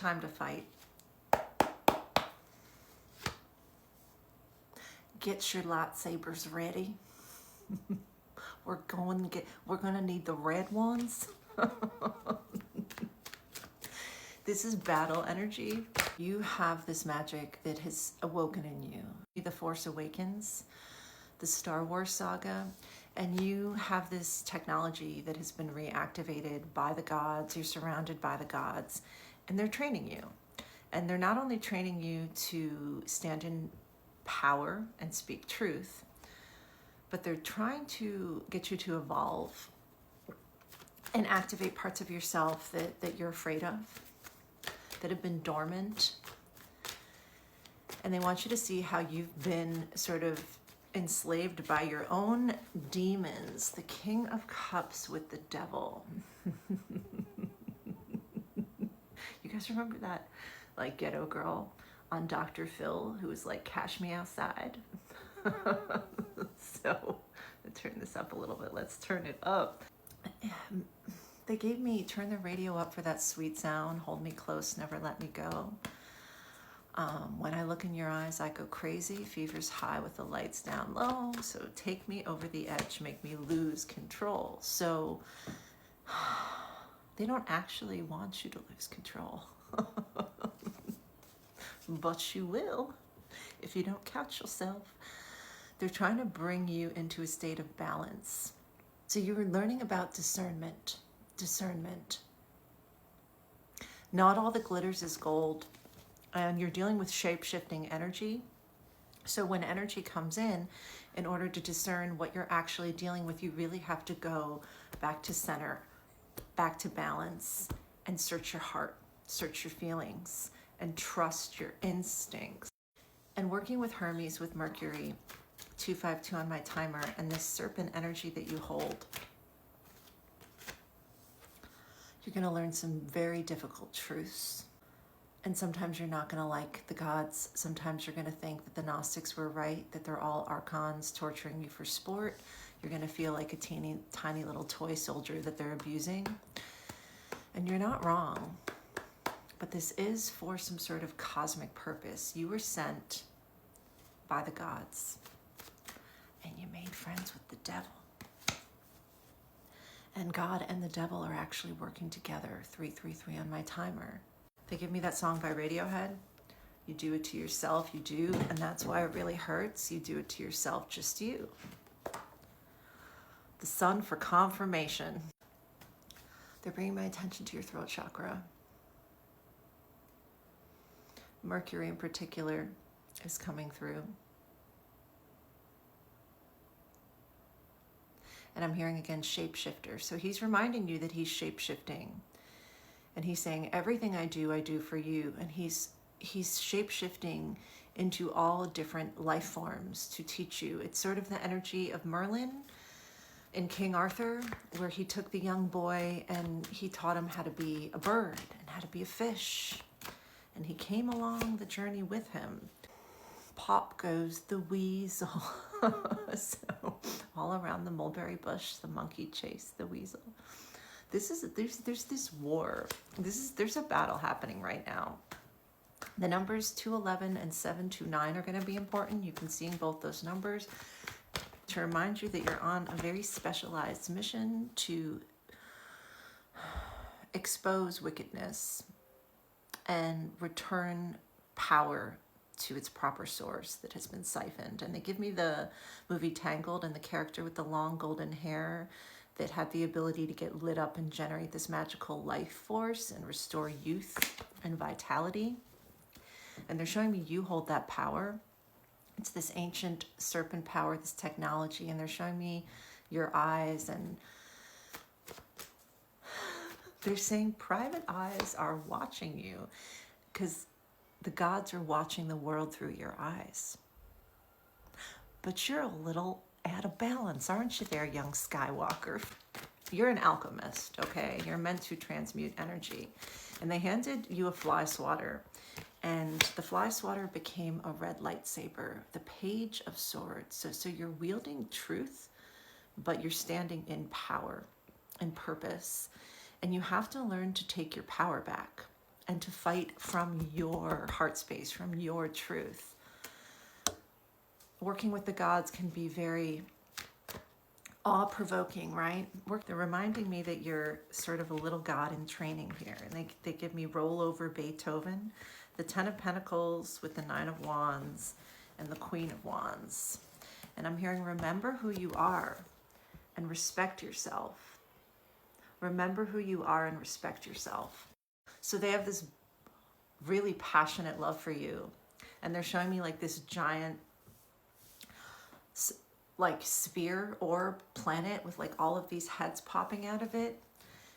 time to fight. Get your lightsabers ready. We're gonna need the red ones. This is battle energy. You have this magic that has awoken in you. The Force Awakens, the Star Wars saga, and you have this technology that has been reactivated by the gods. You're surrounded by the gods, and they're training you. And they're not only training you to stand in power and speak truth, but they're trying to get you to evolve and activate parts of yourself that you're afraid of, that have been dormant. And they want you to see how you've been sort of enslaved by your own demons. The King of Cups with the devil. You guys remember that like ghetto girl on Dr. Phil who was like, cash me outside? So let's turn this up a little bit. Let's turn it up. They gave me, turn the radio up for that sweet sound, hold me close, never let me go. When I look in your eyes, I go crazy, fever's high with the lights down low. So take me over the edge, make me lose control. So they don't actually want you to lose control. But you will if you don't catch yourself. They're trying to bring you into a state of balance. So you're learning about discernment. Discernment. Not all that glitters is gold. And you're dealing with shape-shifting energy. So when energy comes in order to discern what you're actually dealing with, you really have to go back to center, back to balance, and search your heart, search your feelings, and trust your instincts. And working with Hermes, with Mercury, 252 on my timer, and this serpent energy that you hold, you're going to learn some very difficult truths. And sometimes you're not going to like the gods. Sometimes you're going to think that the Gnostics were right, that they're all archons torturing you for sport. You're going to feel like a tiny little toy soldier that they're abusing. And you're not wrong. But this is for some sort of cosmic purpose. You were sent by the gods. And you made friends with the devil. And God and the devil are actually working together. 333 on my timer. They give me that song by Radiohead. You do it to yourself, you do, and that's why it really hurts. You do it to yourself, just you. The sun for confirmation. They're bringing my attention to your throat chakra. Mercury in particular is coming through. And I'm hearing again shapeshifter. So he's reminding you that he's shapeshifting. And he's saying, everything I do for you. And he's shape-shifting into all different life forms to teach you. It's sort of the energy of Merlin in King Arthur, where he took the young boy and he taught him how to be a bird and how to be a fish. And he came along the journey with him. Pop goes the weasel. So all around the mulberry bush, the monkey chased the weasel. There's this war. There's a battle happening right now. The numbers 211 and 729 are going to be important. You can see in both those numbers to remind you that you're on a very specialized mission to expose wickedness and return power to its proper source that has been siphoned. And they give me the movie Tangled and the character with the long golden hair that had the ability to get lit up and generate this magical life force and restore youth and vitality. And they're showing me you hold that power. It's this ancient serpent power, this technology, and they're showing me your eyes, and they're saying private eyes are watching you because the gods are watching the world through your eyes. But you're a little out of balance, aren't you there, young Skywalker? You're an alchemist, okay? You're meant to transmute energy. And they handed you a fly swatter, and the fly swatter became a red lightsaber, the Page of Swords. So you're wielding truth, but you're standing in power and purpose. And you have to learn to take your power back. and to fight from your heart space, from your truth. Working with the gods can be very awe-provoking, right? They're reminding me that you're sort of a little god in training here. And they give me roll over Beethoven, the 10 of Pentacles with the 9 of Wands and the Queen of Wands. And I'm hearing, remember who you are and respect yourself. Remember who you are and respect yourself. So they have this really passionate love for you. And they're showing me like this giant like sphere or planet with like all of these heads popping out of it.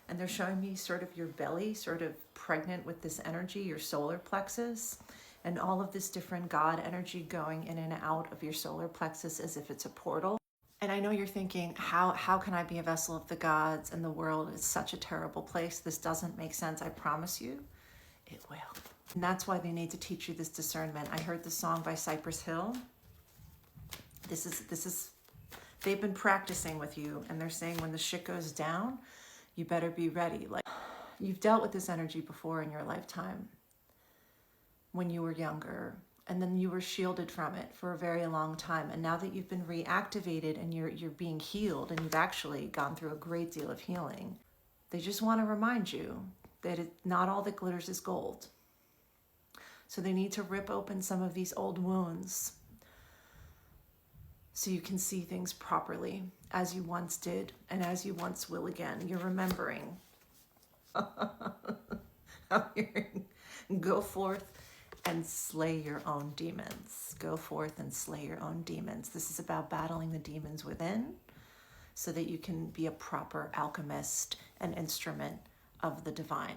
And they're showing me sort of your belly, sort of pregnant with this energy, your solar plexus, and all of this different God energy going in and out of your solar plexus as if it's a portal. And I know you're thinking, how can I be a vessel of the gods, and the world is such a terrible place? This doesn't make sense. I promise you, it will. And that's why they need to teach you this discernment. I heard the song by Cypress Hill. This is, they've been practicing with you, and they're saying when the shit goes down, you better be ready. Like, you've dealt with this energy before in your lifetime when you were younger, and then you were shielded from it for a very long time. And now that you've been reactivated and you're being healed, and you've actually gone through a great deal of healing, they just want to remind you that not all that glitters is gold. So they need to rip open some of these old wounds so you can see things properly as you once did and as you once will again. You're remembering. I'm hearing, go forth and slay your own demons. Go forth and slay your own demons. This is about battling the demons within so that you can be a proper alchemist and instrument of the divine.